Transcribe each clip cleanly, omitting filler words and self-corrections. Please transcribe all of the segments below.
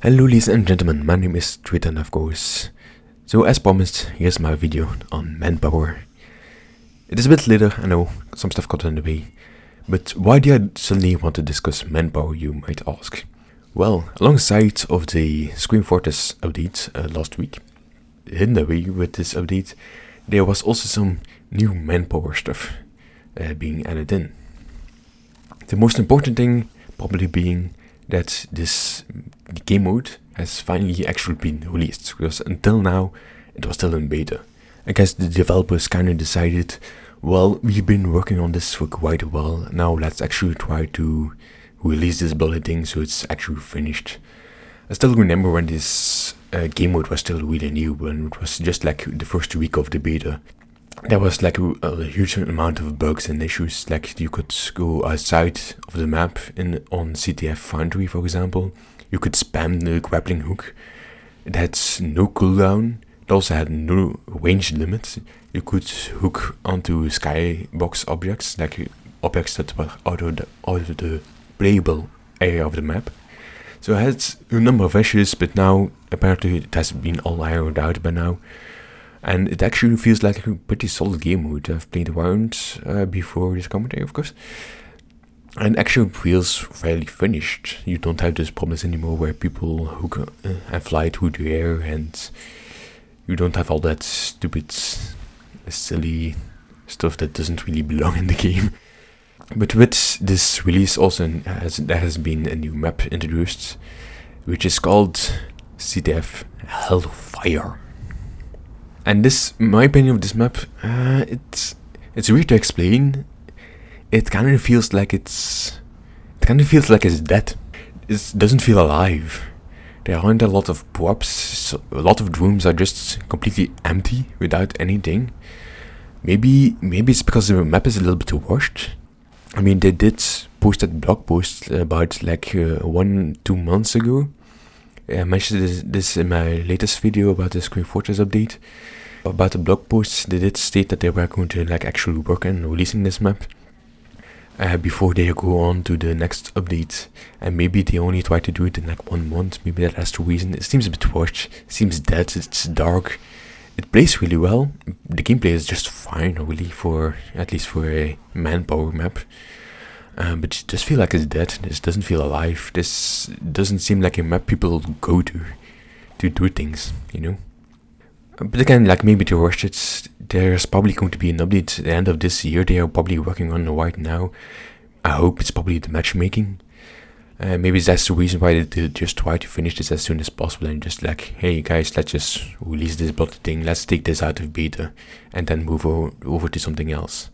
Hello ladies and gentlemen, my name is Twitter of course. So as promised, here's my video on Mannpower. It is a bit later, I know, some stuff got in the way. But why do I suddenly want to discuss Mannpower, you might ask? Well, alongside of the Scream Fortress update last week, hidden away with this update, there was also some new Mannpower stuff being added in. The most important thing probably being that this game mode has finally actually been released, because until now it was still in beta. I guess the developers kind of decided, well, we've been working on this for quite a while, now let's actually try to release this bloody thing so it's actually finished. I still remember when this game mode was still really new, when it was just like the first week of the beta. There was like a huge amount of bugs and issues, like you could go outside of the map on CTF Foundry, for example. You could spam the grappling hook. It had no cooldown. It also had no range limit. You could hook onto skybox objects, like objects that were out of the playable area of the map. So it had a number of issues, but now apparently it has been all ironed out by now. And it actually feels like a pretty solid game mode. I've played around before this commentary, of course. And actually feels fairly finished. You don't have those problems anymore where people hook and fly through the air, and you don't have all that stupid, silly stuff that doesn't really belong in the game. But with this release also there has been a new map introduced, which is called CTF Hellfire. And this, my opinion of this map, it's weird to explain. It kind of feels like it's dead. It doesn't feel alive. There aren't a lot of props. A lot of rooms are just completely empty without anything. Maybe it's because the map is a little bit washed. I mean, they did post that blog post about like 1-2 months ago. I mentioned this in my latest video about the Scream Fortress update. About the blog post, they did state that they were going to like actually work on releasing this map before they go on to the next update. And maybe they only try to do it in like 1 month. Maybe that's the reason. It seems a bit washed. It seems dead. It's dark. It plays really well. The gameplay is just fine, really, at least for a Mannpower map. But it just feels like it's dead. This doesn't feel alive. This doesn't seem like a map people go to do things, you know. But again, like maybe to rush it, there's probably going to be an update at the end of this year. They are probably working on it right now. I hope it's probably the matchmaking. Maybe that's the reason why they just try to finish this as soon as possible and just like, hey guys, let's just release this bloody thing. Let's take this out of beta and then move over to something else.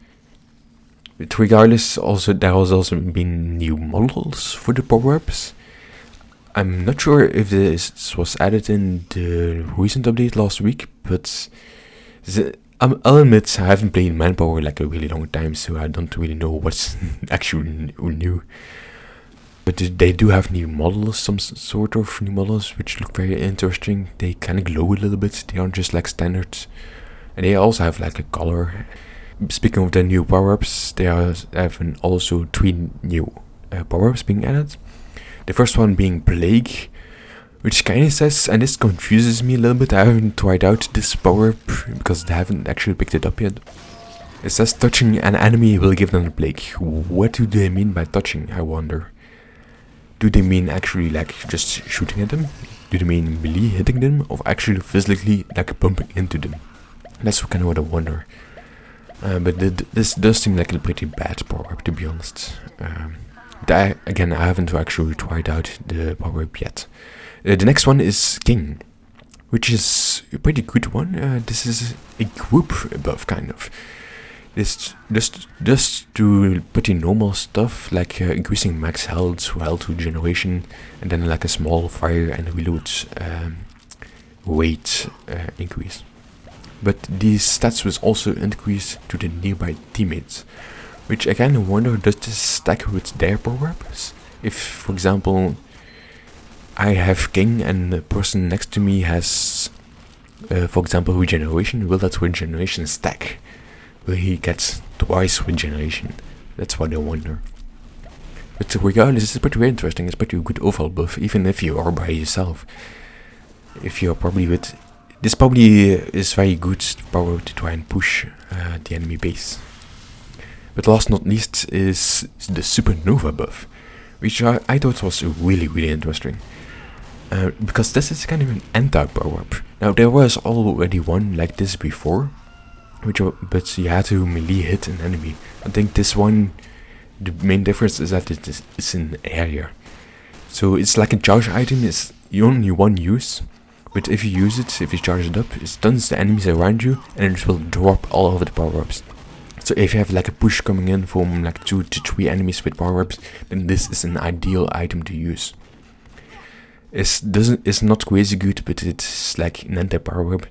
But regardless, also there has also been new models for the power-ups. I'm not sure if this was added in the recent update last week, but I'll admit I haven't played Mannpower like a really long time, so I don't really know what's actually new. But they do have new models, some sort of new models, which look very interesting. They kind of glow a little bit. They aren't just like standard. And they also have like a color. Speaking of the new power-ups, they have also 3 new power-ups being added. The first one being Plague, which kind of says, and this confuses me a little bit, I haven't tried out this power-up because they haven't actually picked it up yet. It says touching an enemy will give them a plague. What do they mean by touching, I wonder? Do they mean actually like just shooting at them? Do they mean melee hitting them, or actually physically like bumping into them? That's kind of what I wonder. But this does seem like a pretty bad power-up, to be honest. Again, I haven't actually tried out the power-up yet. The next one is King, which is a pretty good one. This is a group buff, kind of. It's just do pretty normal stuff, like increasing max health, health regeneration, and then like a small fire and reload weight increase. But these stats was also increased to the nearby teammates, which I kind of wonder, does this stack with their power-ups? If, for example, I have King and the person next to me has, for example, regeneration, will that regeneration stack? Will he get twice regeneration? That's what I wonder. But regardless, it's pretty interesting. It's pretty good overall buff, even if you are by yourself. If you're probably with... This probably is very good power to try and push the enemy base. But last not least is the Supernova buff, which I thought was really interesting. Because this is kind of an anti-power up. Now there was already one like this before, but you had to melee hit an enemy. I think this one, the main difference is that it's in area. So it's like a charge item, it's only one use. But if you use it, if you charge it up, it stuns the enemies around you and it will drop all over the power-ups. So if you have like a push coming in from like 2 to 3 enemies with power-ups, then this is an ideal item to use. It's not crazy good, but it's like an anti-power-up.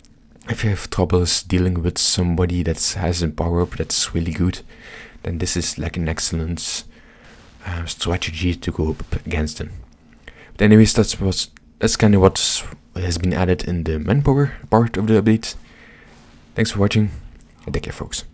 If you have troubles dealing with somebody that has a power-up that's really good, then this is like an excellent strategy to go up against them. But anyways, that's kind of what has been added in the Mannpower part of the update. Thanks for watching, and take care, folks.